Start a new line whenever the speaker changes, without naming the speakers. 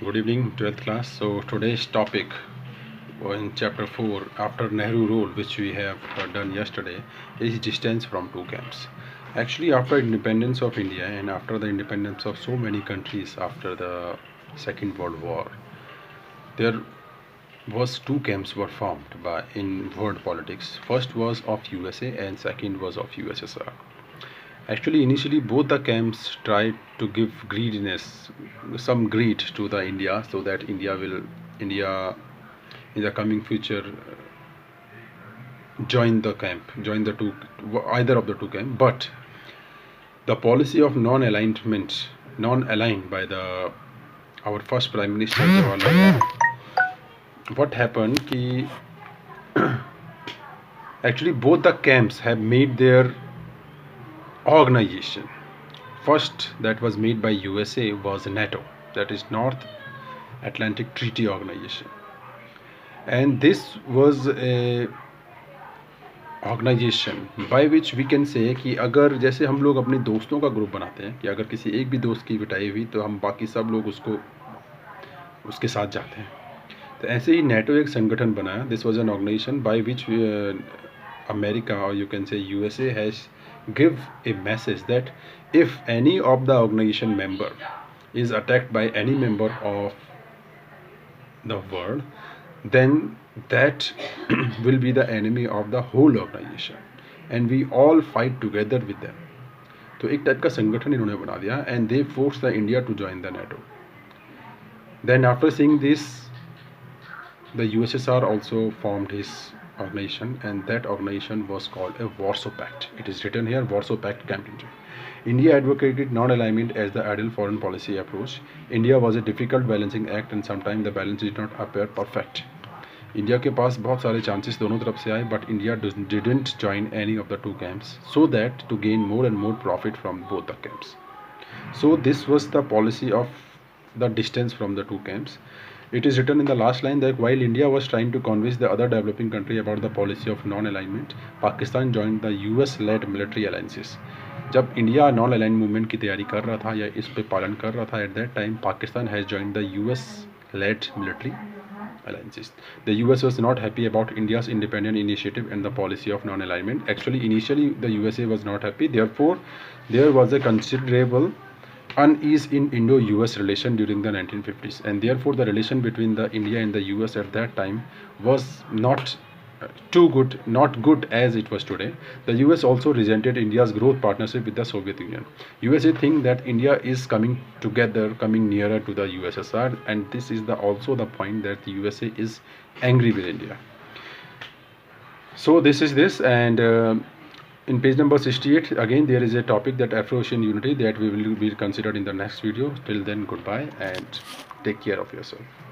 Good evening, 12th class. So today's topic in chapter 4 after Nehru rule, which we have done yesterday, is distance from two camps. Actually, after independence of India and after the independence of so many countries after the Second World War, there was two camps were formed by in world politics. First was of USA and second was of USSR. Actually, initially both the camps tried to give greediness, some greed to the India, so that India in the coming future join the camp, join the two, either of the two camp. But the policy of non-alignment, non-aligned by the our first Prime Minister Jawaharlal Nehru. What happened? Ki actually both the camps have made their organization. First that was made by USA was NATO, that is North Atlantic Treaty Organization, and this was a organization by which we can say कि अगर जैसे हम लोग अपने दोस्तों का group बनाते हैं कि अगर किसी एक भी दोस्त की पिटाई हुई तो हम बाकी सब लोग उसके साथ जाते हैं, तो ऐसे ही नेटो एक संगठन बनाया. This was an organization by which America और you can say USA has give a message that if any of the organization member is attacked by any member of the world, then that will be the enemy of the whole organization and we all fight together with them. तो एक type का संगठन इन्होंने बना दिया and they forced the India to join the NATO. Then after seeing this, the USSR also formed his organization, and that organization was called a Warsaw Pact. It is written here, Warsaw Pact came into. India advocated non-alignment as the ideal foreign policy approach. India was a difficult balancing act and sometimes the balance did not appear perfect. India के पास बहुत सारे chances दोनों तरफ से आए, but India didn't join any of the two camps so that to gain more and more profit from both the camps. So this was the policy of the distance from the two camps. It is written in the last line that while India was trying to convince the other developing country about the policy of non-alignment, Pakistan joined the US-led military alliances. जब India non align movement की तैयारी कर रहा था या इस पे पालन कर रहा था, at that time Pakistan has joined the US-led military alliances. The US was not happy about India's independent initiative and the policy of non-alignment. Actually, initially the USA was not happy. Therefore, there was a considerable unease in Indo-US relation during the 1950s, and therefore the relation between the India and the US at that time was not too good, not good as it was today. The US also resented India's growth partnership with the Soviet Union. USA think that India is coming together, coming nearer to the USSR, and this is also the point that the USA is angry with India. So this is this, and in page number 68 again there is a topic that Afro-Asian unity that we will be considered in the next video. Till then, goodbye and take care of yourself.